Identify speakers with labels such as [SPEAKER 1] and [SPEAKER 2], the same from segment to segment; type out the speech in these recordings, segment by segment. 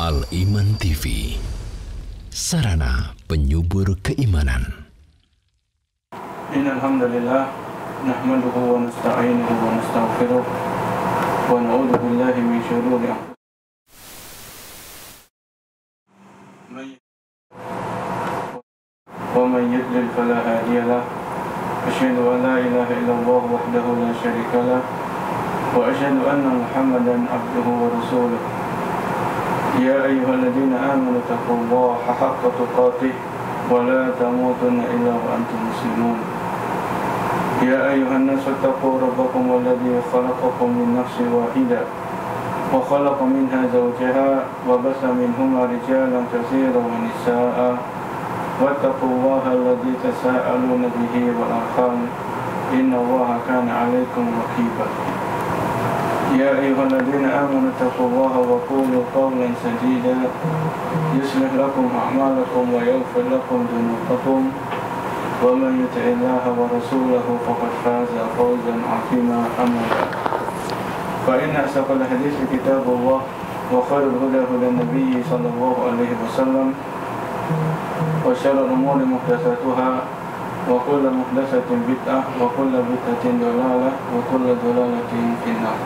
[SPEAKER 1] Al-Iman TV, sarana penyubur keimanan.
[SPEAKER 2] Innal hamdalillah nahmaduhu wa nasta'inuhu wa nastaghfiruh wa na'udzu billahi min shururi anfusina wa man yudlil fala hadiya lahu. Asyhadu an la ilaha illallah wahdahu la syarika lahu wa asyhadu anna Muhammadan abduhu wa rasuluh. Ya ayyuhalladzina amanu taqullaha haqqa tuqatih wa la tamutunna illa wa antum muslimun. Ya ayyuhan nasu taqu rabbakum alladzi khalaqakum min nafsin wahidah wa khalaqa minha zawjaha wa bassa minhuma rijalan katsiran wa nisaa'a wattaqullaha alladzi tasaaluna bihi wal arham innallaha kana 'alaykum raqiba. Ya ayyuhalladzina amanu taqullaha wa qulu qawlan sadida yuslih lakum a'malakum wa yaghfir lakum dhunubakum wa man yuti'illaha wa rasulahu faqad faza fawzan 'azima. Amma ba'd. Fa inna asdaqal hadithi kitabullah wa khairul huda hudan nabiyyi sallallahu alaihi wasallam wa syarrul umuri muhdatsatuha wa kullu muhdatsatin bid'ah wa kullu bid'atin dhalalah wa kullu dhalalatin finnar.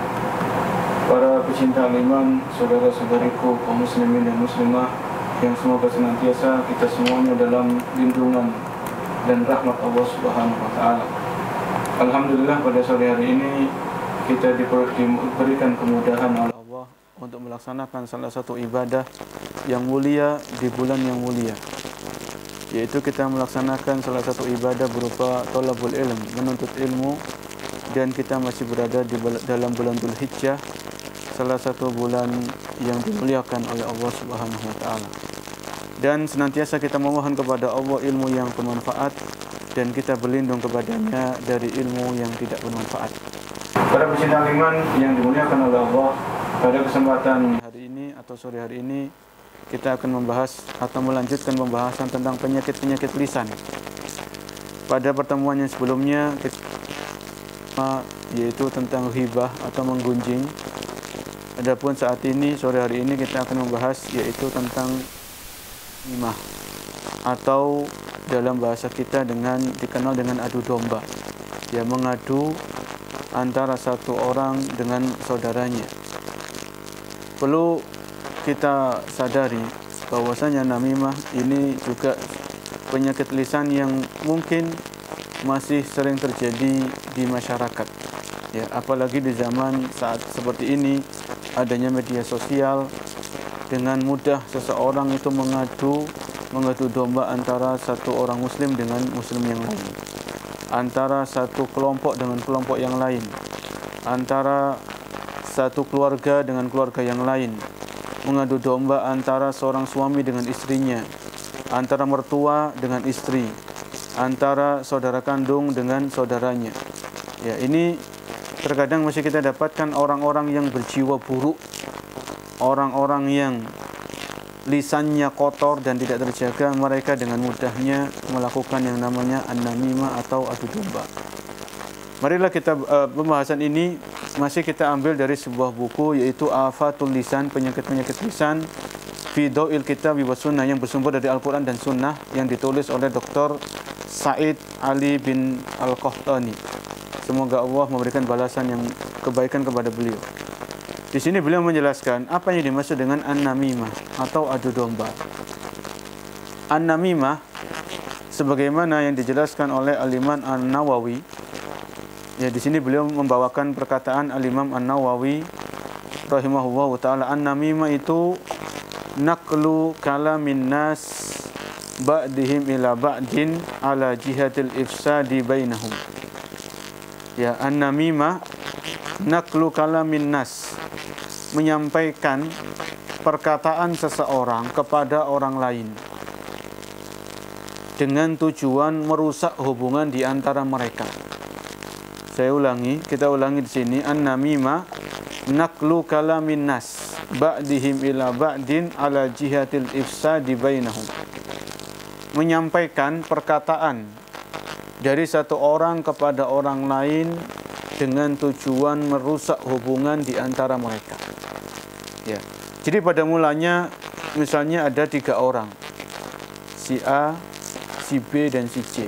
[SPEAKER 2] Para pecinta iman, saudara-saudariku kaum muslimin dan muslimah yang semoga senantiasa kita semuanya dalam lindungan dan rahmat Allah Subhanahu wa taala. Alhamdulillah, pada sore hari ini kita diberikan kemudahan oleh Allah untuk melaksanakan salah satu ibadah yang mulia di bulan yang mulia, yaitu kita melaksanakan salah satu ibadah berupa thalabul ilm, menuntut ilmu, dan kita masih berada di dalam bulan Dzulhijjah, salah satu bulan yang dimuliakan oleh Allah Subhanahu wa taala. Dan senantiasa kita memohon kepada Allah ilmu yang bermanfaat dan kita berlindung kepadanya dari ilmu yang tidak bermanfaat. Para pecinta iman yang dimuliakan oleh Allah, pada kesempatan hari ini atau sore hari ini kita akan membahas atau melanjutkan pembahasan tentang penyakit-penyakit lisan. Pada pertemuan yang sebelumnya yaitu tentang ghibah atau menggunjing. Adapun saat ini, sore hari ini kita akan membahas yaitu tentang namimah atau dalam bahasa kita dikenal dengan adu domba, yang mengadu antara satu orang dengan saudaranya. Perlu kita sadari bahwasanya namimah ini juga penyakit lisan yang mungkin masih sering terjadi di masyarakat. Ya, apalagi di zaman saat seperti ini, adanya media sosial, dengan mudah seseorang itu mengadu domba antara satu orang muslim dengan muslim yang lain, antara satu kelompok dengan kelompok yang lain, antara satu keluarga dengan keluarga yang lain, mengadu domba antara seorang suami dengan istrinya, antara mertua dengan istri, antara saudara kandung dengan saudaranya. Ya, ini terkadang masih kita dapatkan orang-orang yang berjiwa buruk, orang-orang yang lisannya kotor dan tidak terjaga, mereka dengan mudahnya melakukan yang namanya an-namimah atau adu domba. Marilah kita pembahasan ini masih kita ambil dari sebuah buku, yaitu Afatul Lisan, penyakit-penyakit lisan, fi Dhau'il Kitab wa Sunnah, yang bersumber dari Al-Quran dan Sunnah, yang ditulis oleh Dr. Said Ali bin Al-Qahtani. Semoga Allah memberikan balasan yang kebaikan kepada beliau. Di sini beliau menjelaskan apa yang dimaksud dengan an-namimah atau adu domba. An-namimah sebagaimana yang dijelaskan oleh Al-Imam An-Nawawi. Ya, di sini beliau membawakan perkataan Al-Imam An-Nawawi rahimahullahu taala. An-namimah itu naqlu kalamin nas ba'dihim ila ba'din ala jihadil ifsadi bainahum. Ya, an-namimah naqlu kalamin nas, menyampaikan perkataan seseorang kepada orang lain dengan tujuan merusak hubungan di antara mereka. Saya ulangi, kita ulangi di sini. An-namimah naqlu kalamin nas ba'dihim ila ba'din ala jihatil ifsadi bainahum, menyampaikan perkataan dari satu orang kepada orang lain dengan tujuan merusak hubungan di antara mereka. Ya. Jadi pada mulanya misalnya ada 3 orang, si A, si B, dan si C.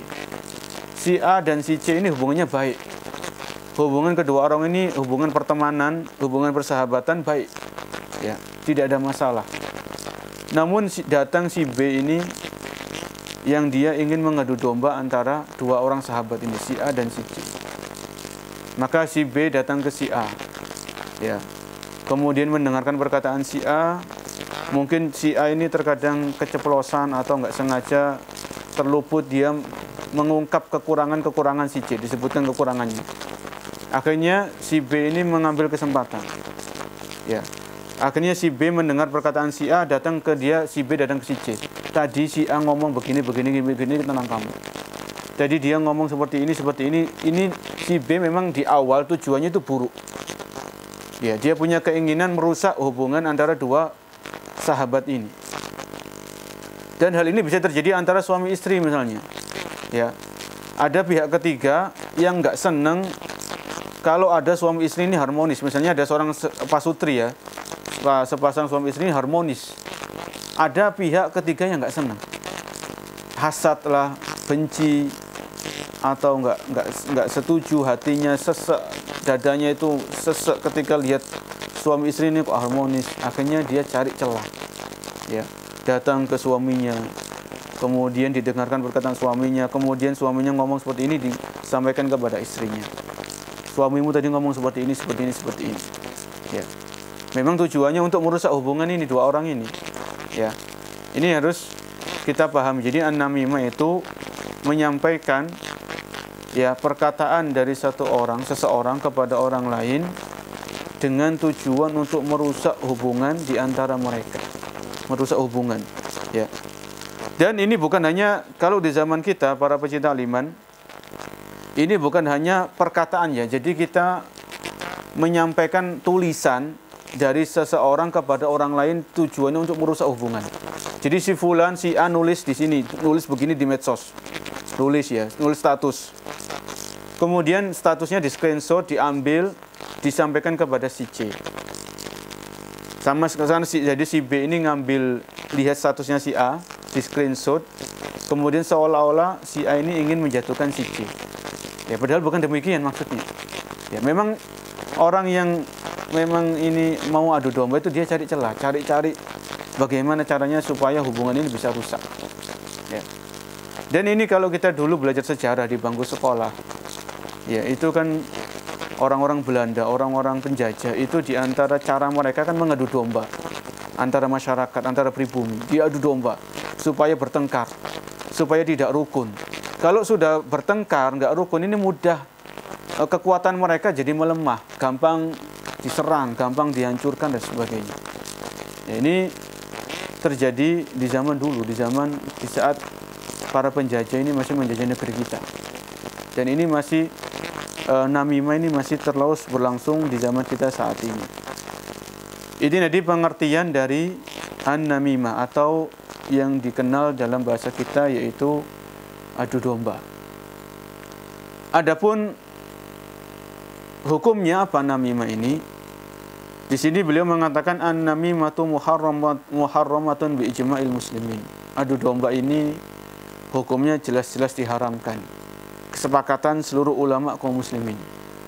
[SPEAKER 2] Si A dan si C ini hubungannya baik. Hubungan kedua orang ini hubungan pertemanan, hubungan persahabatan baik. Ya, tidak ada masalah. Namun datang si B ini yang dia ingin mengadu domba antara 2 orang sahabat ini, si A dan si C. Maka si B datang ke si A. Ya. Kemudian mendengarkan perkataan si A. Mungkin si A ini terkadang keceplosan atau nggak sengaja terluput, dia mengungkap kekurangan-kekurangan si C, disebutkan kekurangannya. Akhirnya si B ini mengambil kesempatan. Ya. Akhirnya si B mendengar perkataan si A, datang ke dia, si B datang ke si C. Tadi si A ngomong begini tentang kamu. Jadi dia ngomong seperti ini. Ini si B memang di awal tujuannya itu buruk. Ya, dia punya keinginan merusak hubungan antara 2 sahabat ini. Dan hal ini bisa terjadi antara suami istri misalnya. Ya. Ada pihak ketiga yang nggak seneng kalau ada suami istri ini harmonis. Misalnya ada seorang pasutri ya, sepasang suami istri ini harmonis. Ada pihak ketiga yang nggak senang, hasad lah, benci, atau nggak setuju, hatinya sesek, dadanya itu sesek ketika lihat suami istri ini kok harmonis. Akhirnya dia cari celah, ya, datang ke suaminya, kemudian didengarkan perkataan suaminya, kemudian suaminya ngomong seperti ini disampaikan kepada istrinya. Suamimu tadi ngomong seperti ini. Ya. Memang tujuannya untuk merusak hubungan ini 2 orang ini. Ya. Ini harus kita paham. Jadi an-namimah itu menyampaikan ya perkataan dari seseorang kepada orang lain dengan tujuan untuk merusak hubungan di antara mereka. Merusak hubungan, ya. Dan ini bukan hanya kalau di zaman kita para pecinta aliman, ini bukan hanya perkataan ya. Jadi kita menyampaikan tulisan dari seseorang kepada orang lain tujuannya untuk merusak hubungan. Jadi si fulan, si A nulis di sini, nulis begini di medsos. Nulis status. Kemudian statusnya di screenshot, diambil, disampaikan kepada si C. Jadi si B ini ngambil, lihat statusnya si A, di screenshot, kemudian seolah-olah si A ini ingin menjatuhkan si C. Ya, padahal bukan demikian maksudnya. Ya, memang orang yang memang ini mau adu domba itu dia cari celah, cari bagaimana caranya supaya hubungan ini bisa rusak. Ya. Dan ini kalau kita dulu belajar sejarah di bangku sekolah, ya itu kan orang-orang Belanda, orang-orang penjajah itu di antara cara mereka kan mengadu domba antara masyarakat, antara pribumi, diadu domba supaya bertengkar, supaya tidak rukun. Kalau sudah bertengkar, nggak rukun, ini mudah kekuatan mereka jadi melemah, gampang diserang, gampang dihancurkan dan sebagainya. Ya, ini terjadi di zaman dulu, di saat para penjajah ini masih menjajah negeri kita. Dan ini masih namimah ini masih terus berlangsung di zaman kita saat ini. Ini tadi pengertian dari an-namimah atau yang dikenal dalam bahasa kita yaitu adu domba. Adapun hukumnya apa namimah ini? Di sini beliau mengatakan an-namimatu muharramatun bi ijma'il muslimin. Adu domba ini hukumnya jelas-jelas diharamkan. Kesepakatan seluruh ulama kaum muslimin.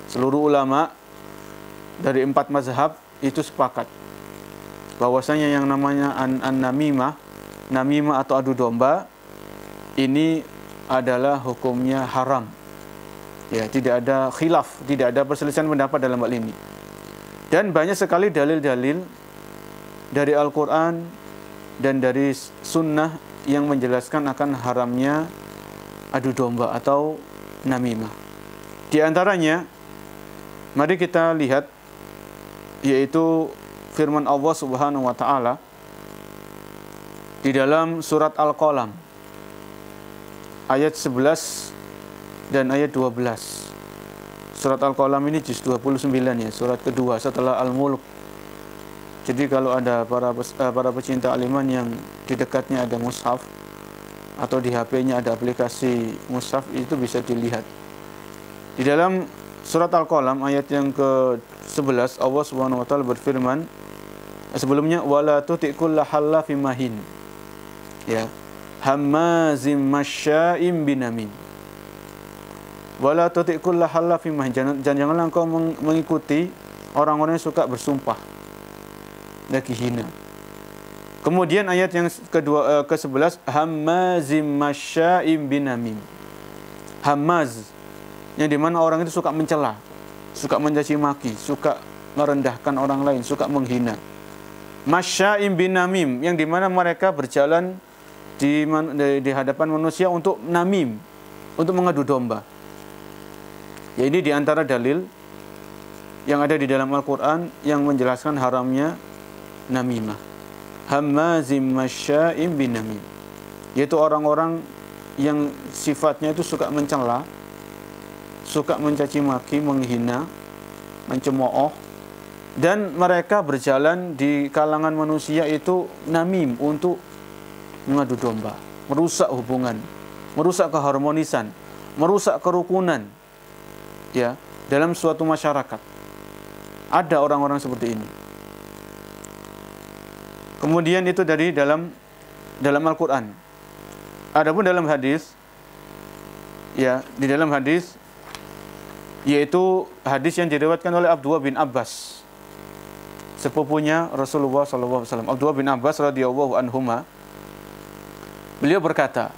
[SPEAKER 2] Seluruh ulama dari 4 mazhab itu sepakat bahwasanya yang namanya an-namimah, namimah atau adu domba ini adalah hukumnya haram. Ya, tidak ada khilaf, tidak ada perselisihan pendapat dalam hal ini. Dan banyak sekali dalil-dalil dari Al-Quran dan dari sunnah yang menjelaskan akan haramnya adu domba atau namimah. Di antaranya, mari kita lihat, yaitu firman Allah Subhanahu wa Ta'ala di dalam surat Al-Qalam ayat 11 dan ayat 12. Surat Al-Qalam ini juz 29 ya, surat kedua setelah Al-Mulk. Jadi kalau ada para pecinta aliman yang di dekatnya ada mushaf atau di HP-nya ada aplikasi mushaf, itu bisa dilihat. Di dalam surat Al-Qalam ayat yang ke-11 Allah Subhanahu wa Ta'ala berfirman, Sebelumnya wala tuti kulla hallafim mahin. Ya. Hammazim masya'im binamin. Wala tuti kulla hallafim mahin. Janganlah engkau mengikuti orang-orang yang suka bersumpah lagi hina. Kemudian ayat yang kedua ke-11, hammazim masya'im binamin. Hammaz, yang dimana orang itu suka mencela, suka mencaci maki, suka merendahkan orang lain, suka menghina. Masya'im binamim, yang dimana mereka berjalan di hadapan manusia untuk namim, untuk mengadu domba. Ya, ini diantara dalil yang ada di dalam Al-Quran yang menjelaskan haramnya namimah. Hammazim masya'im binamim, yaitu orang-orang yang sifatnya itu suka mencela, suka mencaci maki, menghina, mencemooh, dan mereka berjalan di kalangan manusia itu namim, untuk mengadu domba, merusak hubungan, merusak keharmonisan, merusak kerukunan, ya, dalam suatu masyarakat. Ada orang-orang seperti ini. Kemudian itu dari dalam Al-Quran. Adapun dalam hadis, ya, di dalam hadis, yaitu hadis yang diriwayatkan oleh Abdullah bin Abbas, sepupunya Rasulullah SAW. Abdullah bin Abbas radhiyallahu anhuma, beliau berkata,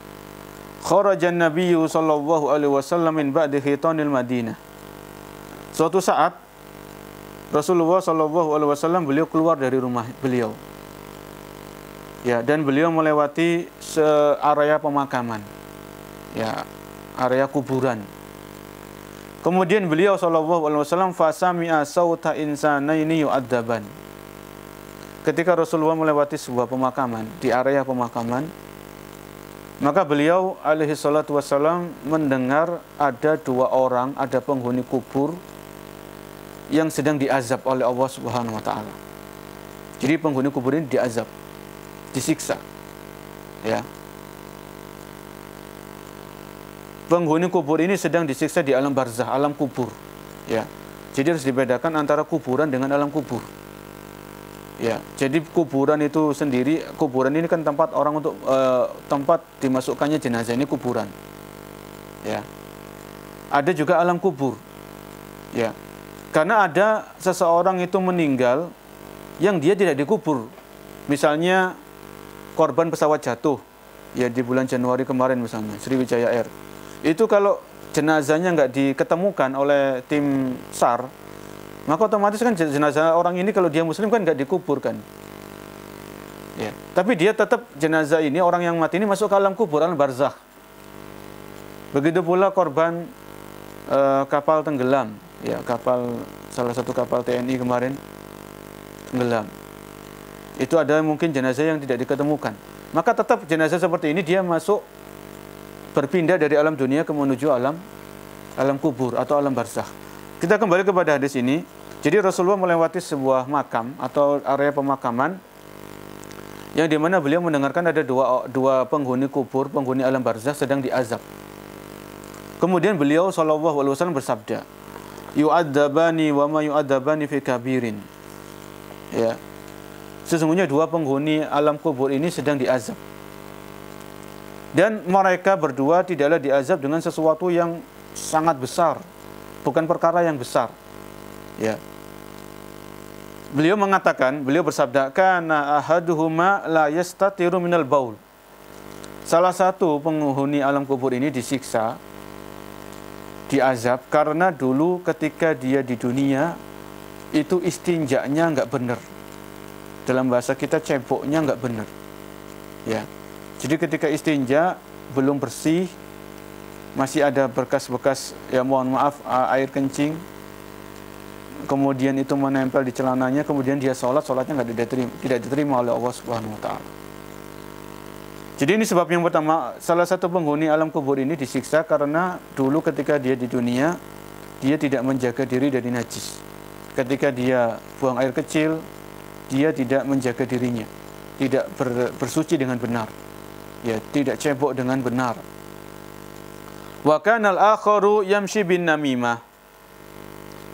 [SPEAKER 2] kharajan nabiyyu sallallahu alaihi wasallam min ba'di khitanil Madinah. Suatu saat Rasulullah sallallahu alaihi wasallam beliau keluar dari rumah beliau. Ya, dan beliau melewati area pemakaman, ya, area kuburan. Kemudian beliau sallallahu alaihi wasallam fasami'a sauta insanaini yu'adzaban. Ketika Rasulullah melewati sebuah pemakaman, di area pemakaman, maka beliau alaihi salatu wasallam mendengar ada dua orang, ada penghuni kubur yang sedang diazab oleh Allah Subhanahu wa taala. Jadi penghuni kubur ini diazab, disiksa, ya. Penghuni kubur ini sedang disiksa di alam barzah, alam kubur, ya. Jadi harus dibedakan antara kuburan dengan alam kubur, ya. Jadi kuburan itu sendiri, kuburan ini kan tempat orang untuk tempat dimasukkannya jenazah, ini kuburan, ya. Ada juga alam kubur, ya. Karena ada seseorang itu meninggal yang dia tidak dikubur, misalnya korban pesawat jatuh, ya, di bulan Januari kemarin misalnya, Sriwijaya Air. Itu kalau jenazahnya nggak diketemukan oleh tim SAR, maka otomatis kan jenazah orang ini kalau dia muslim kan nggak dikubur kan. Ya. Tapi dia tetap, jenazah ini, orang yang mati ini masuk ke alam kubur, alam barzakh. Begitu pula korban kapal tenggelam, ya, salah satu kapal TNI kemarin tenggelam. Itu ada mungkin jenazah yang tidak diketemukan. Maka tetap jenazah seperti ini dia masuk, berpindah dari alam dunia ke menuju alam kubur atau alam barzakh. Kita kembali kepada hadis ini. Jadi Rasulullah melewati sebuah makam atau area pemakaman yang dimana beliau mendengarkan ada dua penghuni kubur, penghuni alam barzakh sedang diazab. Kemudian beliau sallallahu alaihi wasallam bersabda, yu'adzabani wa ma yu'adzabani fi kabirin. Ya. Sesungguhnya dua penghuni alam kubur ini sedang diazab. Dan mereka berdua tidaklah diazab dengan sesuatu yang sangat besar, bukan perkara yang besar. Ya. Beliau mengatakan, beliau bersabda, kana ahaduhuma la yastatiru minal baul. Salah satu penghuni alam kubur ini disiksa, diazab karena dulu ketika dia di dunia itu istinjaknya enggak benar. Dalam bahasa kita ceboknya enggak benar, ya. Jadi ketika istinja belum bersih, masih ada bekas-bekas, ya, mohon maaf, air kencing, kemudian itu menempel di celananya, kemudian dia sholatnya tidak diterima oleh Allah Subhanahu Wa Taala. Jadi ini sebab yang pertama, salah satu penghuni alam kubur ini disiksa karena dulu ketika dia di dunia dia tidak menjaga diri dari najis. Ketika dia buang air kecil, dia tidak menjaga dirinya, tidak bersuci dengan benar, ya, tidak cebok dengan benar. Wa kana al-akharu yamshi bin namimah.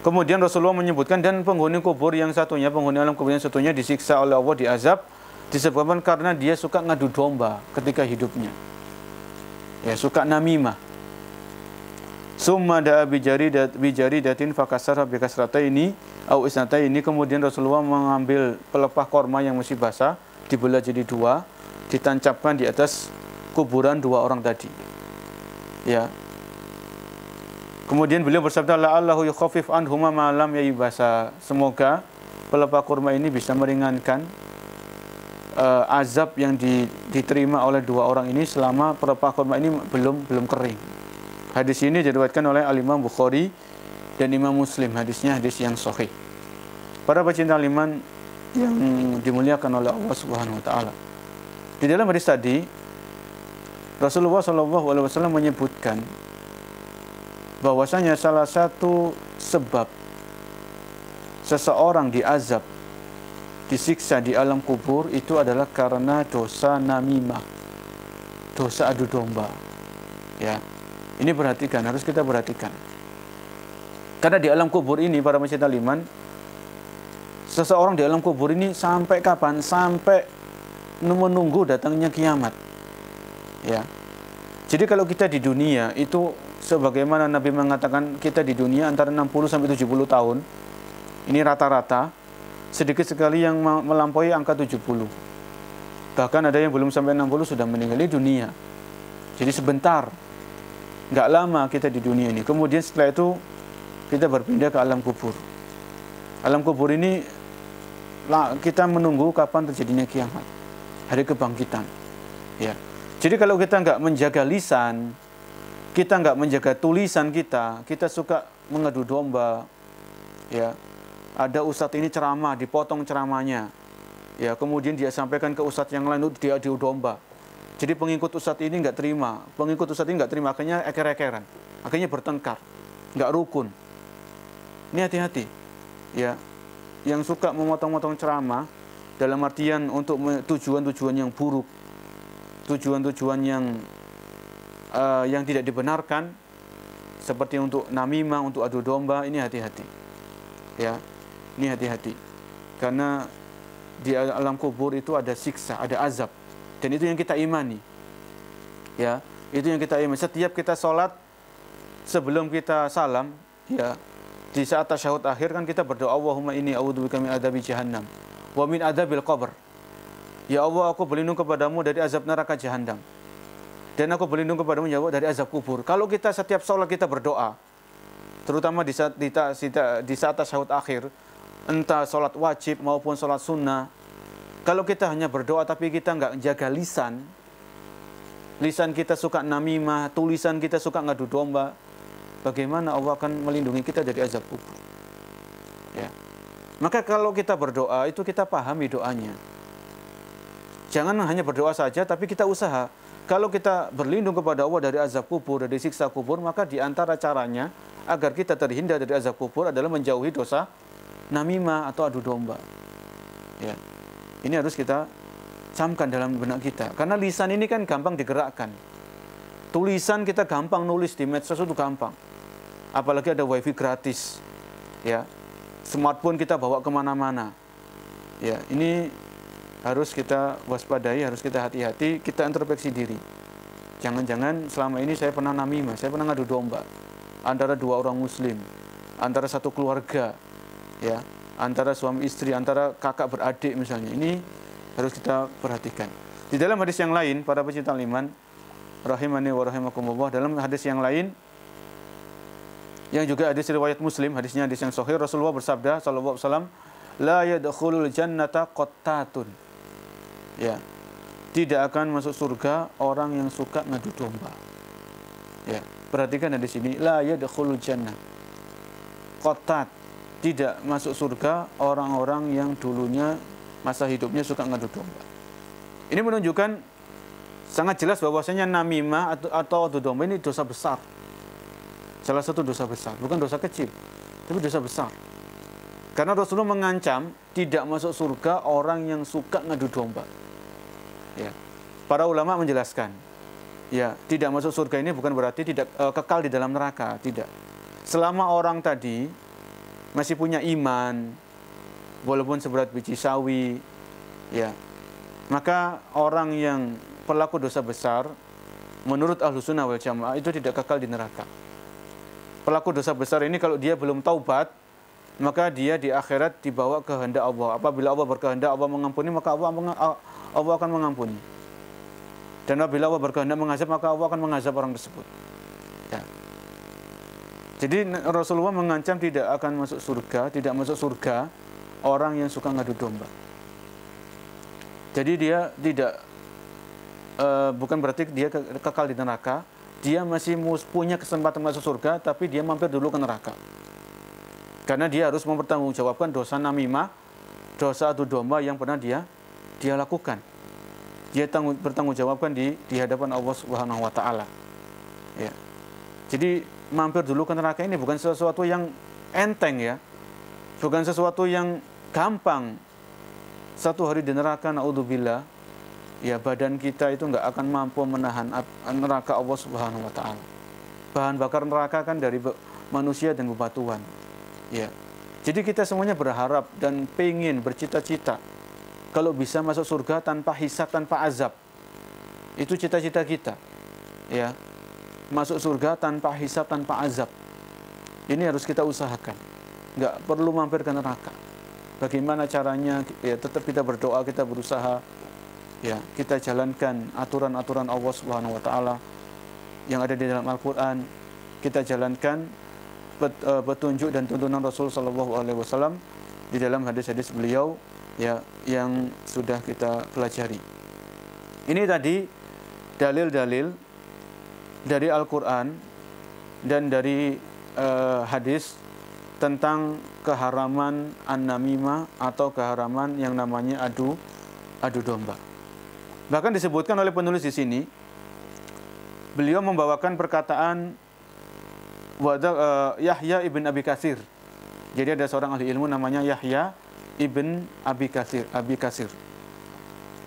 [SPEAKER 2] Kemudian Rasulullah menyebutkan, dan penghuni kubur yang satunya, penghuni alam kubur yang satunya disiksa oleh Allah, diazab, disebabkan karena dia suka ngadu domba ketika hidupnya. Ya, suka namimah. Summa da'a bijaridatin fakasara bikasrataini au isnataini. Kemudian Rasulullah mengambil pelepah korma yang masih basah, dibelah jadi dua, ditancapkan di atas kuburan dua orang tadi. Ya. Kemudian beliau bersabda, la'allahu yukhaffif anhuma ma lam yaybasa. Semoga pelepah kurma ini bisa meringankan azab yang diterima oleh dua orang ini selama pelepah kurma ini belum kering. Hadis ini diriwayatkan oleh Al-Imam Bukhari dan Imam Muslim. Hadisnya hadis yang sahih. Para pecinta iman yang dimuliakan oleh Allah Subhanahu wa taala. Di dalam hadis tadi Rasulullah SAW menyebutkan bahwasanya salah satu sebab seseorang diazab, disiksa di alam kubur itu adalah karena dosa namimah, dosa adu domba. Ya, ini perhatikan, harus kita perhatikan. Karena di alam kubur ini, para pecinta iman, seseorang di alam kubur ini sampai kapan? Sampai menunggu datangnya kiamat. Ya, jadi kalau kita di dunia itu, sebagaimana Nabi mengatakan, kita di dunia antara 60 sampai 70 tahun. Ini rata-rata. Sedikit sekali yang melampaui angka 70. Bahkan ada yang belum sampai 60 sudah meninggal dunia. Jadi sebentar, nggak lama kita di dunia ini. Kemudian setelah itu kita berpindah ke alam kubur. Alam kubur ini kita menunggu kapan terjadinya kiamat, hari kebangkitan. Ya. Jadi kalau kita nggak menjaga lisan, kita nggak menjaga tulisan kita suka mengadu domba. Ya, ada ustadz ini ceramah, dipotong ceramahnya. Ya, kemudian dia sampaikan ke ustadz yang lain, dia adu domba. Jadi pengikut ustadz ini nggak terima, akhirnya eker-ekeran, akhirnya bertengkar, nggak rukun. Ini hati-hati. Ya, yang suka memotong-motong ceramah dalam artian untuk tujuan-tujuan yang buruk, tujuan-tujuan yang tidak dibenarkan, seperti untuk namimah, untuk adu domba, ini hati-hati. Ya, ini hati-hati. Karena di alam kubur itu ada siksa, ada azab, dan itu yang kita imani. Ya, itu yang kita imani. Setiap kita sholat, sebelum kita salam, ya, di saat tasyahud akhir kan kita berdoa, Allahumma inni a'udzubika min adzabi jahannam wa min adzabil qabr. Ya Allah, aku berlindung kepadamu dari azab neraka jahanam, dan aku berlindung kepadamu ya Allah dari azab kubur. Kalau kita setiap sholat kita berdoa, terutama di saat tasyahud akhir, entah sholat wajib maupun sholat sunnah, kalau kita hanya berdoa tapi kita nggak jaga lisan kita suka namimah, tulisan kita suka ngadu domba, bagaimana Allah akan melindungi kita dari azab kubur? Ya. Maka kalau kita berdoa itu kita pahami doanya. Jangan hanya berdoa saja, tapi kita usaha. Kalau kita berlindung kepada Allah dari azab kubur, dari siksa kubur, maka di antara caranya agar kita terhindar dari azab kubur adalah menjauhi dosa namimah atau adu domba. Ya. Ini harus kita camkan dalam benak kita. Karena lisan ini kan gampang digerakkan. Tulisan kita gampang nulis di medsos itu gampang. Apalagi ada wifi gratis. Ya. Smartphone kita bawa kemana-mana. Ya, ini harus kita waspadai, harus kita hati-hati, kita introspeksi diri. Jangan-jangan selama ini saya pernah namimah, saya pernah ngadu domba antara dua orang muslim, antara satu keluarga, ya, antara suami istri, antara kakak beradik misalnya. Ini harus kita perhatikan. Di dalam hadis yang lain, para pecinta iman, rahimani wa rahimakumullah, dalam hadis yang lain yang juga hadis riwayat Muslim, hadisnya hadis yang sahih, Rasulullah bersabda sallallahu alaihi wasallam, la yadkhulul jannata qattatun. Ya, tidak akan masuk surga orang yang suka ngadu domba. Ya, perhatikan di sini, la yadkhulul jannah qattat, tidak masuk surga orang-orang yang dulunya masa hidupnya suka ngadu domba. Ini menunjukkan sangat jelas bahwasanya namimah atau adu domba ini dosa besar. Salah satu dosa besar, bukan dosa kecil, tapi dosa besar. Karena Rasulullah mengancam tidak masuk surga orang yang suka ngadu domba. Ya. Para ulama menjelaskan, ya, tidak masuk surga ini bukan berarti tidak kekal di dalam neraka, tidak. Selama orang tadi masih punya iman, walaupun seberat biji sawi, ya, maka orang yang pelaku dosa besar, menurut Ahlus Sunnah wal Jamaah itu tidak kekal di neraka. Pelaku dosa besar ini kalau dia belum taubat, maka dia di akhirat dibawa kehendak Allah. Apabila Allah berkehendak Allah mengampuni, maka Allah akan mengampuni. Dan apabila Allah berkehendak mengazab, maka Allah akan mengazab orang tersebut. Ya. Jadi Rasulullah mengancam tidak akan masuk surga orang yang suka ngadu domba. Jadi dia tidak, bukan berarti dia kekal di neraka, dia masih punya kesempatan masuk surga, tapi dia mampir dulu ke neraka. Karena dia harus mempertanggungjawabkan dosa namimah, dosa adu domba yang pernah dia lakukan. Dia bertanggungjawabkan di hadapan Allah Subhanahu wa taala. Ya. Jadi mampir dulu ke neraka ini bukan sesuatu yang enteng, ya. Bukan sesuatu yang gampang. Satu hari di neraka, naudzubillah, ya, badan kita itu nggak akan mampu menahan neraka Allah Subhanahu wa taala. Bahan bakar neraka kan dari manusia dan bebatuan. Ya. Jadi kita semuanya berharap dan pengen, bercita-cita kalau bisa masuk surga tanpa hisab, tanpa azab. Itu cita-cita kita. Ya. Masuk surga tanpa hisab, tanpa azab. Ini harus kita usahakan. Nggak perlu mampir ke neraka. Bagaimana caranya? Ya, tetap kita berdoa, kita berusaha. Ya, kita jalankan aturan-aturan Allah Subhanahu wa taala yang ada di dalam Al-Qur'an. Kita jalankan petunjuk dan tuntunan Rasul sallallahu alaihi wasallam di dalam hadis-hadis beliau, ya, yang sudah kita pelajari. Ini tadi dalil-dalil dari Al-Quran dan dari hadis tentang keharaman an-namimah atau keharaman yang namanya adu domba. Bahkan disebutkan oleh penulis di sini, beliau membawakan perkataan Yahya ibn Abi Katsir. Jadi ada seorang ahli ilmu namanya Yahya ibn Abi Katsir.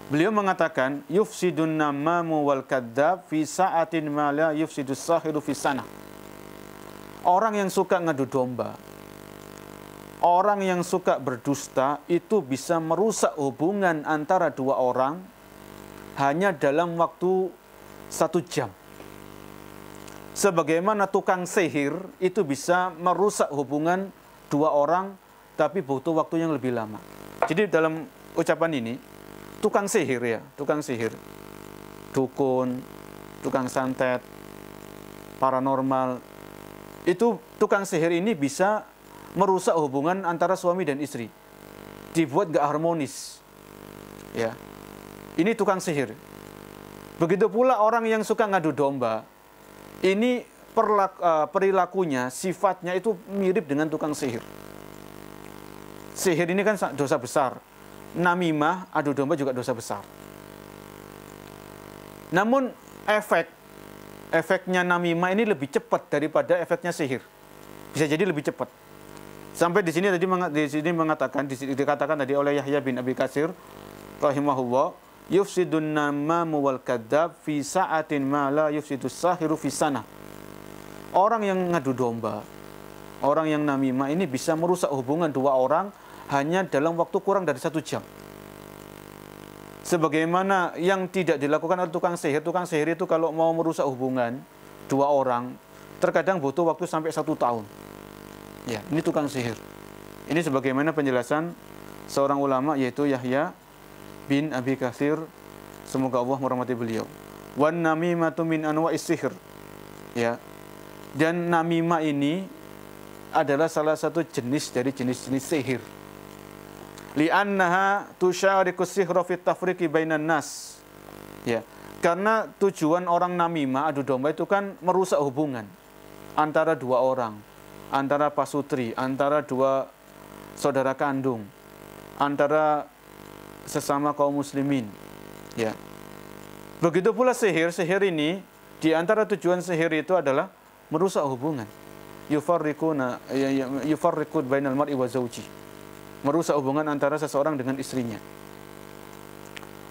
[SPEAKER 2] Beliau mengatakan, yufsidun namamu wal kadzab fi sa'atin ma la yufsidus sahiru fi sanah. Orang yang suka ngadu domba, orang yang suka berdusta, itu bisa merusak hubungan antara dua orang hanya dalam waktu 1 jam. Sebagaimana tukang sihir itu bisa merusak hubungan dua orang, tapi butuh waktu yang lebih lama. Jadi dalam ucapan ini, tukang sihir, ya, tukang sihir, dukun, tukang santet, paranormal, itu tukang sihir ini bisa merusak hubungan antara suami dan istri, dibuat gak harmonis, ya. Ini tukang sihir. Begitu pula orang yang suka ngadu domba, ini perilakunya, sifatnya itu mirip dengan tukang sihir. Sihir ini kan dosa besar. Namimah, adu domba juga dosa besar. Namun efeknya namimah ini lebih cepat daripada efeknya sihir. Bisa jadi lebih cepat. Sampai di sini mengatakan, dikatakan tadi oleh Yahya bin Abi Katsir rahimahullah, yufsidun namamu wal kadzab fi sa'atin ma la yufsidus sahiru fi sanah. Orang yang ngadu domba, orang yang namimah ini bisa merusak hubungan dua orang hanya dalam waktu kurang dari 1 jam. Sebagaimana yang tidak dilakukan oleh tukang sihir. Tukang sihir itu kalau mau merusak hubungan dua orang, terkadang butuh waktu sampai 1 tahun. Ya, ini tukang sihir. Ini sebagaimana penjelasan seorang ulama, yaitu Yahya bin Abi Katsir, semoga Allah merahmati beliau. Wan namimatu min anwa'is sihr. Ya. Dan namimah ini adalah salah satu jenis dari jenis-jenis sihir. Li'annaha tusyarikus sihra fit tafriqi bainan nas. Ya, karena tujuan orang namimah, adu domba, itu kan merusak hubungan antara dua orang, antara pasutri, antara dua saudara kandung, antara sesama kaum muslimin. Ya. Begitu pula sihir ini, di antara tujuan sihir itu adalah merusak hubungan. Yufarriqu bainal mar'i wa zawji. Merusak hubungan antara seseorang dengan istrinya.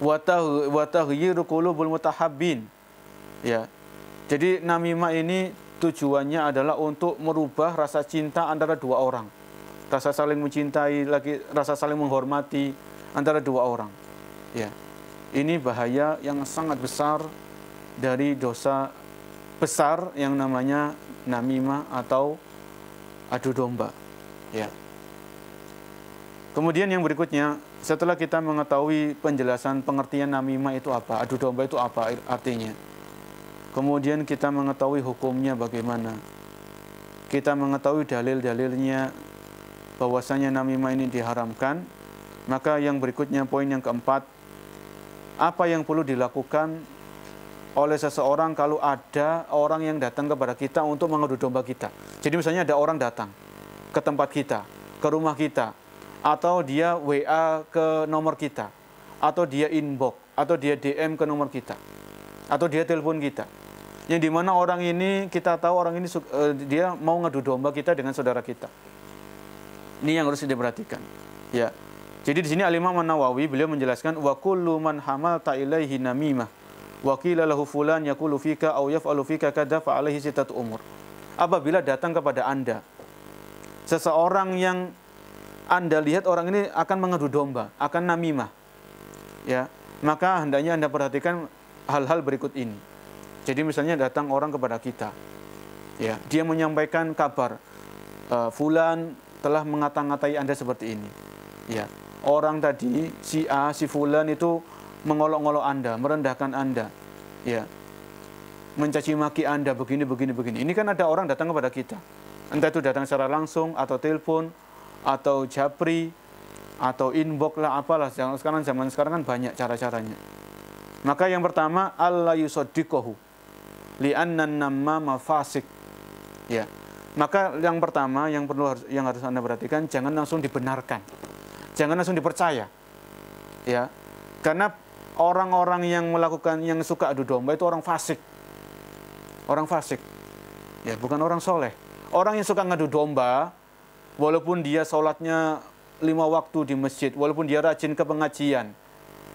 [SPEAKER 2] Wa taghyiru qulubul mutahabbin. Ya. Jadi namimah ini tujuannya adalah untuk merubah rasa cinta antara dua orang.
[SPEAKER 3] rasa saling mencintai, lagi rasa saling menghormati antara dua orang. Ya, ini bahaya yang sangat besar dari dosa besar yang namanya namimah atau adu domba. Ya. Kemudian yang berikutnya, setelah kita mengetahui penjelasan pengertian namimah itu apa, adu domba itu apa artinya, kemudian kita mengetahui hukumnya bagaimana, kita mengetahui dalil-dalilnya bahwasanya namimah ini diharamkan, maka yang berikutnya, poin yang keempat, apa yang perlu dilakukan oleh seseorang kalau ada orang yang datang kepada kita untuk mengadu domba kita. Jadi misalnya ada orang datang ke tempat kita, ke rumah kita, atau dia WA ke nomor kita, atau dia inbox, atau dia DM ke nomor kita, atau dia telepon kita. Yang dimana orang ini, kita tahu orang ini dia mau ngadu domba kita dengan saudara kita. Ini yang harus diperhatikan. Ya. Jadi di sini Al-Imam An-Nawawi beliau menjelaskan wa kullu man hamalta ilaihi namimah wa qila lahu fulan yaqulu fika aw yaf'alu fika kadza fa alaihi sittatu umur. Apabila datang kepada Anda seseorang yang Anda lihat orang ini akan mengadu domba, akan namimah, ya, maka hendaknya Anda perhatikan hal-hal berikut ini. Jadi misalnya datang orang kepada kita, ya, dia menyampaikan kabar, fulan telah mengata-ngatai Anda seperti ini, ya, orang tadi si A, si fulan itu mengolok-olok Anda, merendahkan Anda, ya, mencaci maki Anda begini. Ini kan ada orang datang kepada kita, entah itu datang secara langsung atau telepon atau japri atau inbox lah, apalah. Zaman sekarang kan banyak cara-caranya. Maka yang pertama, alla yusaddiquhu li'anna namama fasik. Ya. Maka yang pertama yang harus Anda perhatikan, jangan langsung dibenarkan. Jangan langsung dipercaya. Ya. Karena orang-orang yang melakukan, yang suka adu domba itu orang fasik. Orang fasik. Ya, bukan orang soleh. Orang yang suka ngadu domba, walaupun dia sholatnya 5 waktu di masjid, walaupun dia rajin ke pengajian,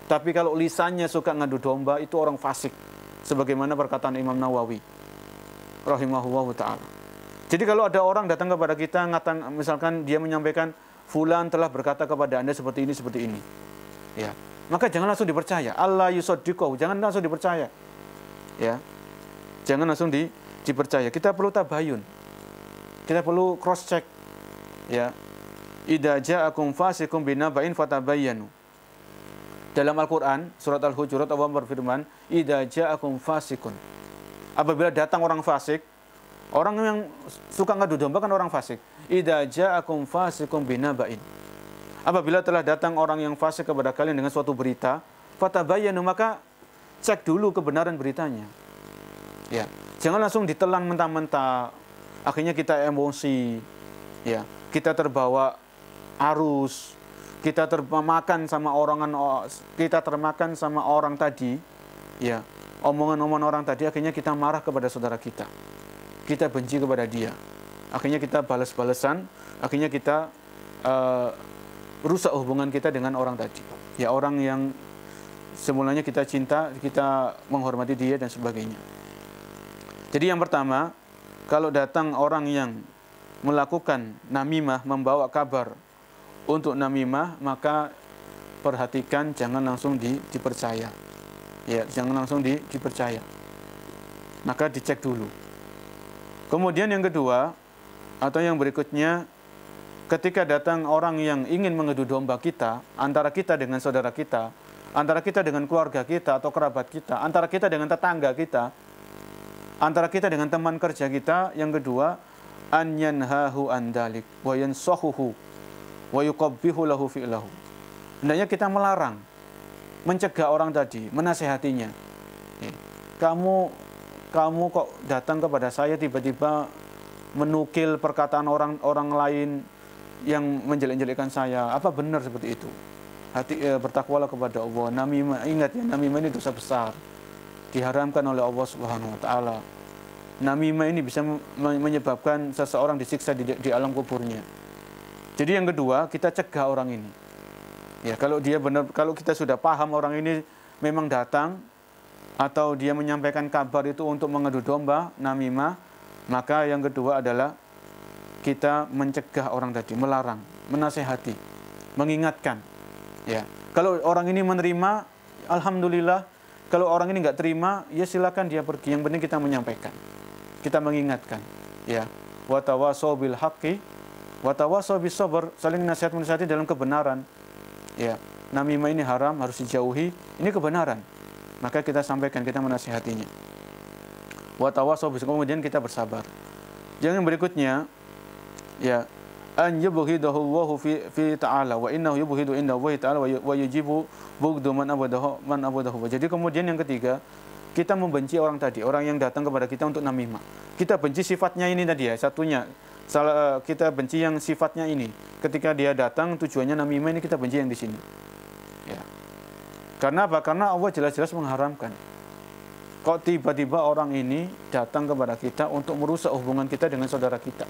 [SPEAKER 3] tapi kalau lisannya suka ngadu domba, itu orang fasik. Sebagaimana perkataan Imam Nawawi rahimahullahu ta'ala. Jadi kalau ada orang datang kepada kita, misalkan dia menyampaikan, fulan telah berkata kepada Anda seperti ini, ya, maka jangan langsung dipercaya. Allah yusaddiquhu, jangan langsung dipercaya, ya, jangan langsung dipercaya. Kita perlu tabayun, kita perlu cross check, ya. Idza ja'akum fasiqun binaba'in fatabayyanu. Dalam Al-Quran, surat Al-Hujurat, Allah berfirman, idza ja'akum fasiqun. Apabila datang orang fasik, orang yang suka ngadu domba kan orang fasik. Idza ja'akum fasiqun binaba'in. Apabila telah datang orang yang fasik kepada kalian dengan suatu berita, fatabayyanu, maka cek dulu kebenaran beritanya. Ya, jangan langsung ditelan mentah-mentah. Akhirnya kita emosi, ya, kita terbawa arus, kita termakan sama orang tadi, ya, omongan-omongan orang tadi, akhirnya kita marah kepada saudara kita benci kepada dia, akhirnya kita balas-balesan, akhirnya kita rusak hubungan kita dengan orang tadi, ya, orang yang semulanya kita cinta, kita menghormati dia dan sebagainya. Jadi yang pertama, kalau datang orang yang melakukan namimah, membawa kabar untuk namimah, maka perhatikan, jangan langsung dipercaya. Ya, jangan langsung dipercaya. Maka dicek dulu. Kemudian yang kedua atau yang berikutnya, ketika datang orang yang ingin mengadu domba kita, antara kita dengan saudara kita, antara kita dengan keluarga kita atau kerabat kita, antara kita dengan tetangga kita, antara kita dengan teman kerja kita, yang kedua, an yanhahu an dalik wa yansahuhu wa yuqabbihu lahu fi'lahu. Hendaknya kita melarang, mencegah orang tadi, menasehatinya. Kamu kok datang kepada saya tiba-tiba menukil perkataan orang lain yang menjelek-jelekkan saya. Apa benar seperti itu? Bertakwalah kepada Allah. Namimah, ingat ya, namimah ini dosa besar, diharamkan oleh Allah Subhanahu wa taala. Namimah ini bisa menyebabkan seseorang disiksa di alam kuburnya. Jadi yang kedua, kita cegah orang ini. Ya, kalau kita sudah paham orang ini memang datang atau dia menyampaikan kabar itu untuk mengadu domba, namimah, maka yang kedua adalah kita mencegah orang tadi, melarang, menasehati, mengingatkan. Ya, kalau orang ini menerima, alhamdulillah. Kalau orang ini nggak terima, ya silakan dia pergi. Yang penting kita menyampaikan, kita mengingatkan. Ya, wa tawasau bil haqqi, wa tawasau bis sabr, saling nasihat menasihati dalam kebenaran. Ya, namimah ini haram, harus dijauhi. Ini kebenaran. Maka kita sampaikan, kita menasihatinya. Wa tawasau bis, kemudian kita bersabar. Yang berikutnya, ya, an yubghidahu Allahu fi ta'ala wa innahu yubghidu inda Allahi ta'ala wa yujibu bughdu man abadahu. Jadi kemudian yang ketiga, kita membenci orang tadi, orang yang datang kepada kita untuk namimah. Kita benci sifatnya ini tadi ya, satunya. Kita benci yang sifatnya ini. Ketika dia datang tujuannya namimah, ini kita benci yang di sini. Ya. Karena apa? Karena Allah jelas-jelas mengharamkan. Kok tiba-tiba orang ini datang kepada kita untuk merusak hubungan kita dengan saudara kita.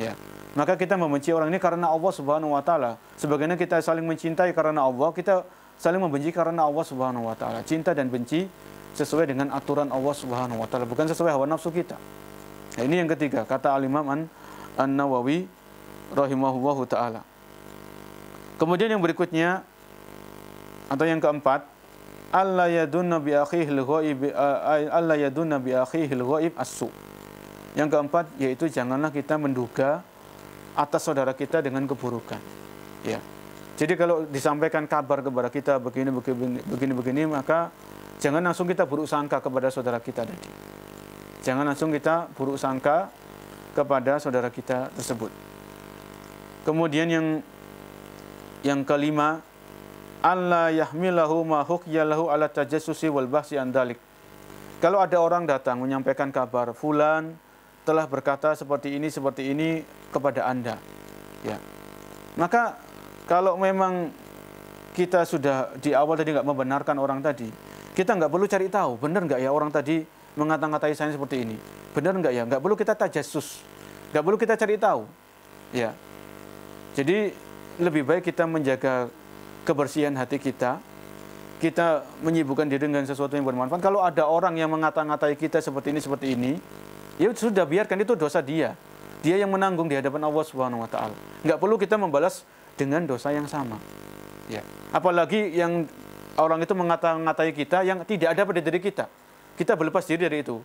[SPEAKER 3] Ya. Maka kita membenci orang ini karena Allah Subhanahu wa taala. Sebagaimana kita saling mencintai karena Allah, kita saling membenci karena Allah Subhanahu wa taala. Cinta dan benci sesuai dengan aturan Allah Subhanahu wa taala, bukan sesuai hawa nafsu kita. Nah, ini yang ketiga, kata Al-Imam An-Nawawi rahimahullahu taala. Kemudian yang berikutnya atau yang keempat, alla yadunna bi akhihil ghaib as-su. Yang keempat yaitu janganlah kita menduga atas saudara kita dengan keburukan. Ya. Jadi kalau disampaikan kabar kepada kita begini, maka jangan langsung kita buruk sangka kepada saudara kita tadi. Jangan langsung kita buruk sangka kepada saudara kita tersebut. Kemudian yang kelima, alla yahmilahu ma huqiyalahu ala tajassusi wal bahsi an dalik. Kalau ada orang datang menyampaikan kabar fulan telah berkata seperti ini kepada Anda, ya. Maka kalau memang kita sudah di awal tadi nggak membenarkan orang tadi, kita nggak perlu cari tahu benar nggak ya orang tadi mengata-ngatai saya seperti ini, benar nggak ya, nggak perlu kita tajassus, nggak perlu kita cari tahu, ya. Jadi lebih baik kita menjaga kebersihan hati kita menyibukkan diri dengan sesuatu yang bermanfaat. Kalau ada orang yang mengata-ngatai kita seperti ini, ya sudah, biarkan, itu dosa dia. Dia yang menanggung di hadapan Allah Subhanahu wa taala. Enggak perlu kita membalas dengan dosa yang sama. Ya. Apalagi yang orang itu mengata-ngatai kita yang tidak ada pada diri kita. Kita berlepas diri dari itu.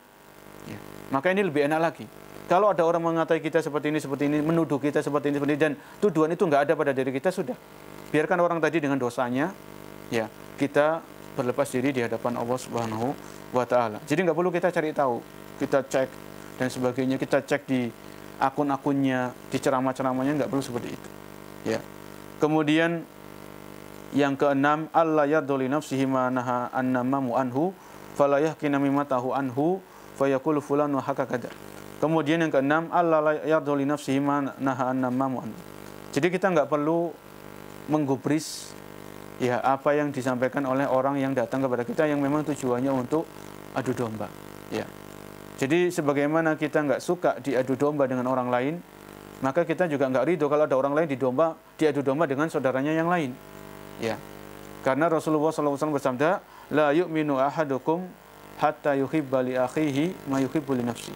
[SPEAKER 3] Ya. Maka ini lebih enak lagi. Kalau ada orang mengatai kita seperti ini, menuduh kita seperti ini, dan tuduhan itu enggak ada pada diri kita, sudah. Biarkan orang tadi dengan dosanya, ya, kita berlepas diri di hadapan Allah Subhanahu wa taala. Jadi enggak perlu kita cari tahu, kita cek dan sebagainya, kita cek di akun-akunnya, di ceramah-ceramahnya, enggak perlu seperti itu. Ya. Kemudian yang keenam, alla yadhli nafsihi ma naha annamamu anhu fala yahkina mimma tahu anhu fayaqulu fulan wa hakakada. Kemudian yang keenam, alla yadhli nafsihi ma naha annamamu anhu. Jadi kita enggak perlu menggubris ya apa yang disampaikan oleh orang yang datang kepada kita yang memang tujuannya untuk adu domba. Ya. Jadi sebagaimana kita nggak suka diadu domba dengan orang lain, maka kita juga nggak ridho kalau ada orang lain diadu domba dengan saudaranya yang lain. Ya. Karena Rasulullah SAW bersabda, la yu'minu ahadukum hatta yuhibba li akhihi ma yuhibbu li nafsi.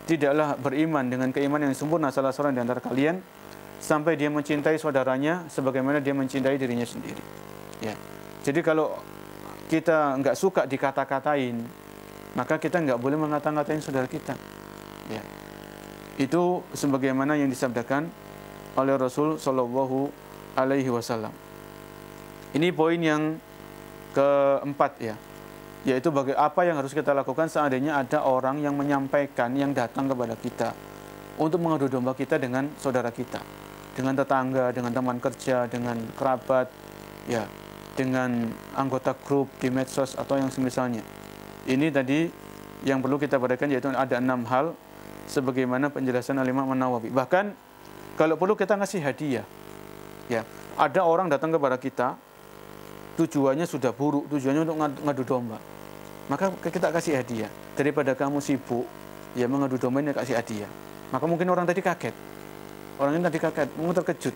[SPEAKER 3] Tidaklah beriman dengan keimanan yang sempurna salah seorang di antara kalian sampai dia mencintai saudaranya sebagaimana dia mencintai dirinya sendiri. Ya. Jadi kalau kita nggak suka dikata-katain, maka kita nggak boleh mengata-ngatain saudara kita. Ya. Itu sebagaimana yang disabdakan oleh Rasul Shallallahu Alaihi Wasallam. Ini poin yang keempat, ya, yaitu apa yang harus kita lakukan seandainya ada orang yang menyampaikan, yang datang kepada kita untuk mengadu domba kita dengan saudara kita, dengan tetangga, dengan teman kerja, dengan kerabat, ya, dengan anggota grup di medsos atau yang semisalnya. Ini tadi yang perlu kita perhatikan, yaitu ada 6 hal sebagaimana penjelasan Al-Imam An-Nawawi. Bahkan kalau perlu kita ngasih hadiah. Ya, ada orang datang kepada kita tujuannya sudah buruk, tujuannya untuk ngadu domba. Maka kita kasih hadiah. Daripada kamu sibuk ya mengadu domba, ini kasih hadiah. Maka mungkin orang tadi kaget. Orang ini tadi kaget, mungkin terkejut.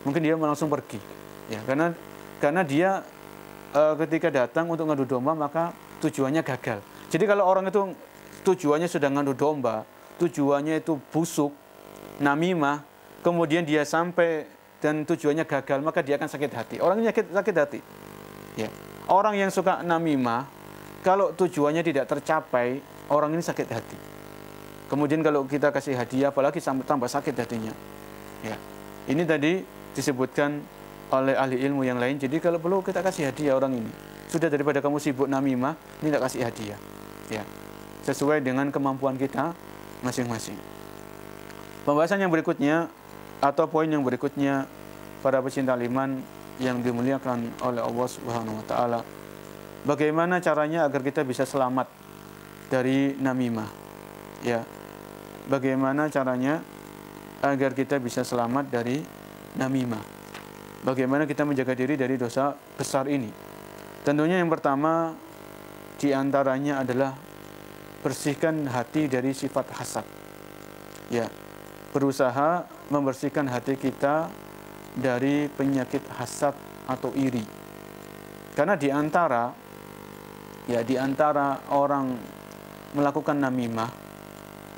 [SPEAKER 3] Mungkin dia langsung pergi. Ya, karena dia ketika datang untuk ngadu domba maka tujuannya gagal. Jadi kalau orang itu tujuannya sudah ngadu domba, tujuannya itu busuk, namimah, kemudian dia sampai dan tujuannya gagal, maka dia akan sakit hati. Orang ini sakit hati. Ya. Orang yang suka namimah, kalau tujuannya tidak tercapai, orang ini sakit hati. Kemudian kalau kita kasih hadiah, apalagi tambah sakit hatinya. Ya. Ini tadi disebutkan oleh ahli ilmu yang lain. Jadi kalau perlu kita kasih hadiah orang ini. Sudah daripada kamu sibuk namimah, ini tidak kasih hadiah. Ya. Sesuai dengan kemampuan kita masing-masing. Pembahasan yang berikutnya atau poin yang berikutnya, para pecinta iman yang dimuliakan oleh Allah Subhanahu wa taala. Bagaimana caranya agar kita bisa selamat dari namimah? Ya. Bagaimana caranya agar kita bisa selamat dari namimah? Bagaimana kita menjaga diri dari dosa besar ini? Tentunya yang pertama di antaranya adalah bersihkan hati dari sifat hasad. Ya. Berusaha membersihkan hati kita dari penyakit hasad atau iri. Karena di antara orang melakukan namimah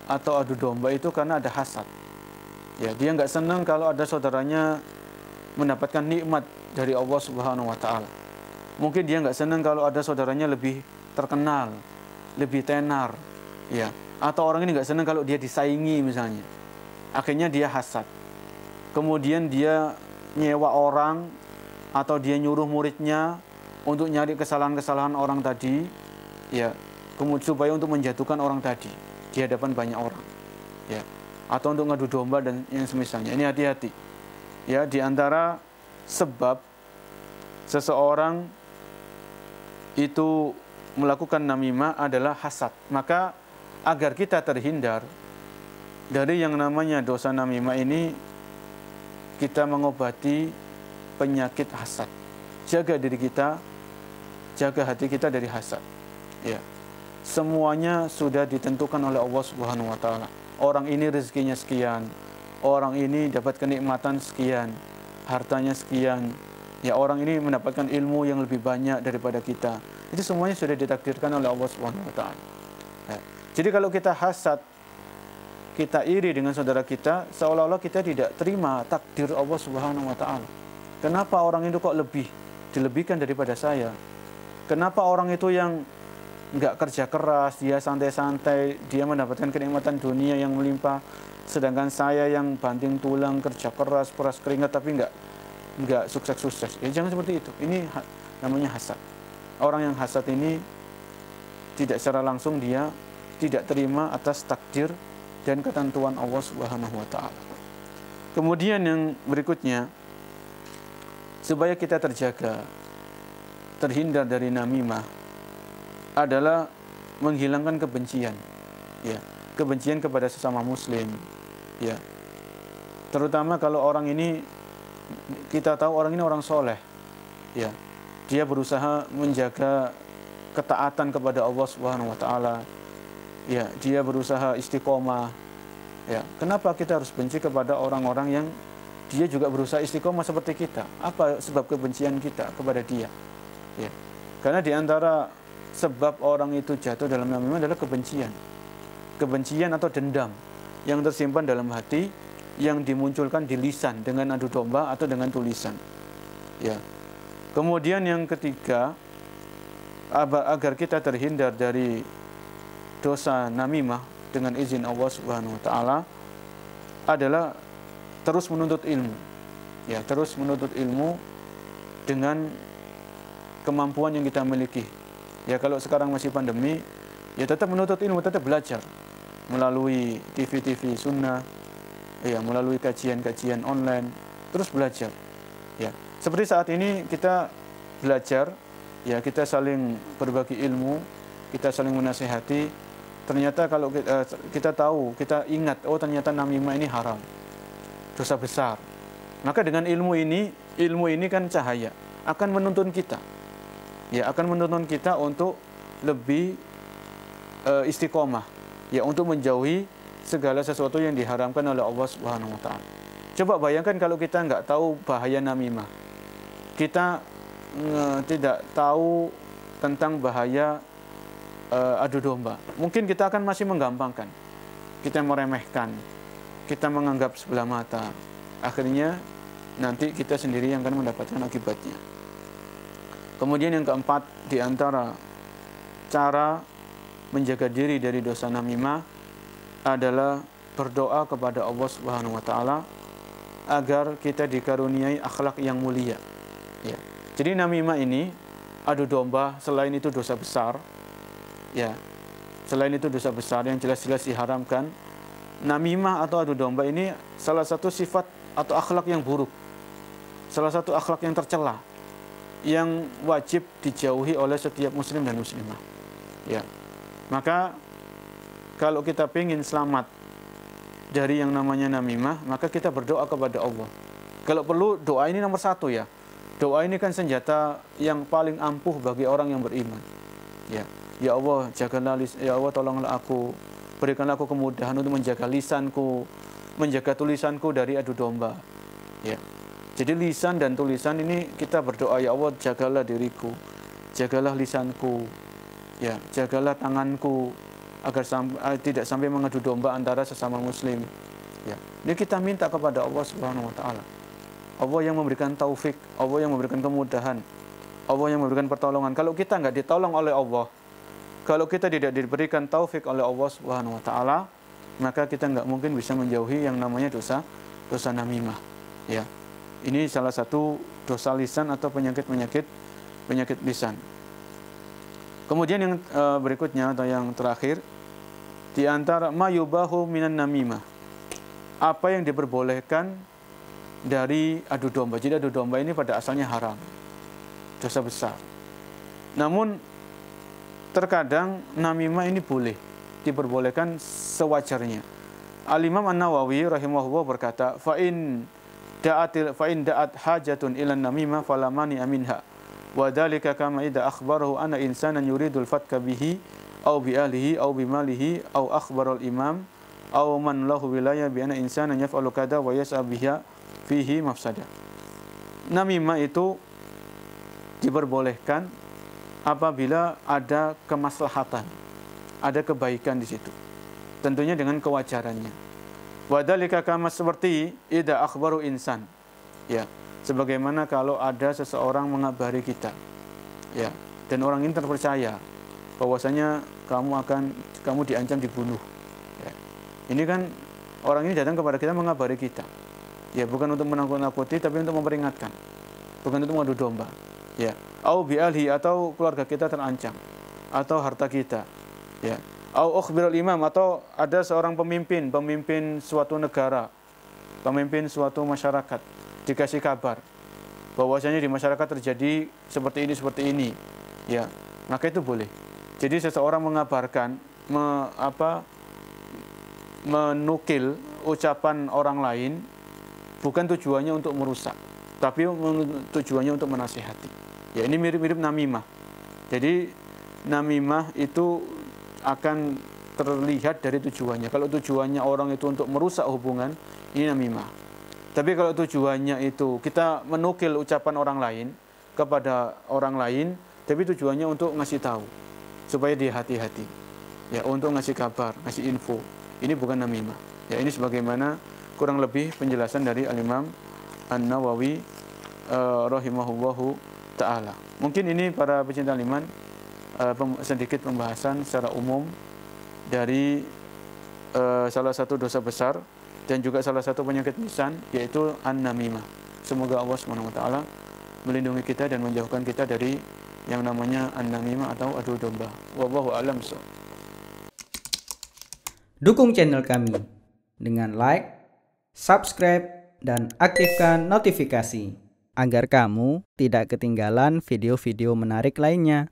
[SPEAKER 3] atau adu domba itu karena ada hasad. Ya, dia nggak senang kalau ada saudaranya mendapatkan nikmat dari Allah Subhanahu wa taala. Mungkin dia nggak senang kalau ada saudaranya lebih terkenal, lebih tenar, ya. Atau orang ini nggak senang kalau dia disaingi misalnya. Akhirnya dia hasad. Kemudian dia nyewa orang atau dia nyuruh muridnya untuk nyari kesalahan-kesalahan orang tadi, ya, kemudian supaya untuk menjatuhkan orang tadi di hadapan banyak orang, ya, atau untuk ngadu domba dan yang semisalnya. Ini hati-hati, ya. Di antara sebab seseorang itu melakukan namimah adalah hasad. Maka agar kita terhindar dari yang namanya dosa namimah ini, kita mengobati penyakit hasad. Jaga diri kita, jaga hati kita dari hasad. Ya. Semuanya sudah ditentukan oleh Allah Subhanahu wa taala. Orang ini rezekinya sekian, orang ini dapat kenikmatan sekian, hartanya sekian. Ya, orang ini mendapatkan ilmu yang lebih banyak daripada kita. Itu semuanya sudah ditakdirkan oleh Allah Subhanahu wa taala. Ya. Jadi kalau kita hasad, kita iri dengan saudara kita, seolah-olah kita tidak terima takdir Allah Subhanahu wa taala. Kenapa orang itu kok dilebihkan daripada saya? Kenapa orang itu yang nggak kerja keras, dia santai-santai, dia mendapatkan kenikmatan dunia yang melimpah, sedangkan saya yang banting tulang, kerja keras, peras keringat tapi nggak sukses-sukses. Ya jangan seperti itu. Ini namanya hasad. Orang yang hasad ini tidak secara langsung dia tidak terima atas takdir dan ketentuan Allah Subhanahu wa taala. Kemudian yang berikutnya, supaya kita terhindar dari namimah adalah menghilangkan kebencian. Ya, kebencian kepada sesama muslim. Ya. Terutama kalau orang ini kita tahu orang ini orang soleh. Ya. Dia berusaha menjaga ketaatan kepada Allah Subhanahu wa taala. Ya, dia berusaha istiqomah. Ya, kenapa kita harus benci kepada orang-orang yang dia juga berusaha istiqomah seperti kita? Apa sebab kebencian kita kepada dia? Ya. Karena di antara sebab orang itu jatuh dalam namimah adalah kebencian. Kebencian atau dendam yang tersimpan dalam hati yang dimunculkan di lisan dengan adu domba atau dengan tulisan. Ya. Kemudian yang ketiga, agar kita terhindar dari dosa namimah dengan izin Allah Subhanahu wa taala adalah terus menuntut ilmu. Ya, terus menuntut ilmu dengan kemampuan yang kita miliki. Ya, kalau sekarang masih pandemi, ya tetap menuntut ilmu, tetap belajar melalui TV-TV sunnah, ya, melalui kajian-kajian online, terus belajar. Ya, seperti saat ini kita belajar, ya, kita saling berbagi ilmu, kita saling menasihati. Ternyata kalau kita tahu, kita ingat, oh ternyata namimah ini haram, dosa besar. Maka dengan ilmu ini kan cahaya, akan menuntun kita. Ya, akan menuntun kita untuk lebih istiqomah, ya, untuk menjauhi segala sesuatu yang diharamkan oleh Allah Subhanahu wa taala. Coba bayangkan kalau kita nggak tahu bahaya namimah. Kita tidak tahu tentang bahaya adu domba. Mungkin kita akan masih menggampangkan. Kita meremehkan. kita menganggap sebelah mata. Akhirnya nanti kita sendiri yang akan mendapatkan akibatnya. Kemudian yang keempat, di antara cara menjaga diri dari dosa namimah adalah berdoa kepada Allah Subhanahu wa taala agar kita dikaruniai akhlak yang mulia. Ya. Jadi namimah ini adu domba, selain itu dosa besar. Ya. Selain itu dosa besar yang jelas-jelas diharamkan. Namimah atau adu domba ini salah satu sifat atau akhlak yang buruk. Salah satu akhlak yang tercela yang wajib dijauhi oleh setiap muslim dan muslimah. Ya. Maka kalau kita ingin selamat dari yang namanya namimah, maka kita berdoa kepada Allah. Kalau perlu doa ini nomor satu ya. Doa ini kan senjata yang paling ampuh bagi orang yang beriman. Ya. Ya Allah, jagalah ya Allah, tolonglah aku, berikanlah aku kemudahan untuk menjaga lisanku, menjaga tulisanku dari adu domba. Ya. Jadi lisan dan tulisan ini kita berdoa, ya Allah, jagalah diriku, jagalah lisanku, ya, jagalah tanganku agar tidak sampai mengadu domba antara sesama muslim. Ya. Ini kita minta kepada Allah Subhanahu wa taala. Allah yang memberikan taufik, Allah yang memberikan kemudahan, Allah yang memberikan pertolongan. Kalau kita nggak ditolong oleh Allah, kalau kita tidak diberikan taufik oleh Allah Subhanahu wa taala, maka kita nggak mungkin bisa menjauhi yang namanya dosa namimah. Ya. Ini salah satu dosa lisan atau penyakit lisan. Kemudian yang berikutnya atau yang terakhir, di antara mayubahu minan namimah, apa yang diperbolehkan dari adu domba. Jadi adu domba ini pada asalnya haram, dosa besar. Namun terkadang namimah ini boleh, diperbolehkan sewajarnya. Al-Imam An-Nawawi rahimahullah berkata, fa in da'at hajatun ilan namimah falamani aminha wa dhalika kama idza akhbarahu anna insanan yuridul fatka bihi aw bi ahlihi aw bi malihi aw akhbaral imam aw man lahu wilayah bi anna insanan yaf'alu kada wa yas'a biha fihi mafsadah. Namimah itu diperbolehkan apabila ada kemaslahatan, ada kebaikan di situ, tentunya dengan kewajarannya. Wadhalika kama, seperti idza akhbaru insan, ya, sebagaimana kalau ada seseorang mengabari kita, ya, dan orang ini terpercaya bahwasanya kamu diancam dibunuh, ya. Ini kan orang ini datang kepada kita mengabari kita, ya, bukan untuk menakut-nakuti tapi untuk memperingatkan, bukan untuk mengadu domba, ya. Au bi alhi, atau keluarga kita terancam, atau harta kita, ya. Au ukhbirul imam, atau ada seorang pemimpin suatu negara, pemimpin suatu masyarakat, dikasih kabar bahwasanya di masyarakat terjadi seperti ini, ya, maka itu boleh. Jadi seseorang mengabarkan, menukil ucapan orang lain, bukan tujuannya untuk merusak, tapi tujuannya untuk menasihati. Ya, ini mirip-mirip namimah. Jadi namimah itu akan terlihat dari tujuannya. Kalau tujuannya orang itu untuk merusak hubungan, ini namimah. Tapi kalau tujuannya itu kita menukil ucapan orang lain kepada orang lain, tapi tujuannya untuk ngasih tahu supaya dia hati-hati, ya, untuk ngasih kabar, ngasih info, ini bukan namimah. Ya, ini sebagaimana kurang lebih penjelasan dari Al-Imam An-Nawawi rahimahullahu ta'ala. Mungkin ini para pecinta iman, sedikit pembahasan secara umum dari salah satu dosa besar dan juga salah satu penyakit lisan, yaitu an-namimah. Semoga Allah Subhanahu wa taala melindungi kita dan menjauhkan kita dari yang namanya an-namimah atau adu domba. Wallahu a'lam bishawab.
[SPEAKER 4] Dukung channel kami dengan like, subscribe, dan aktifkan notifikasi agar kamu tidak ketinggalan video-video menarik lainnya.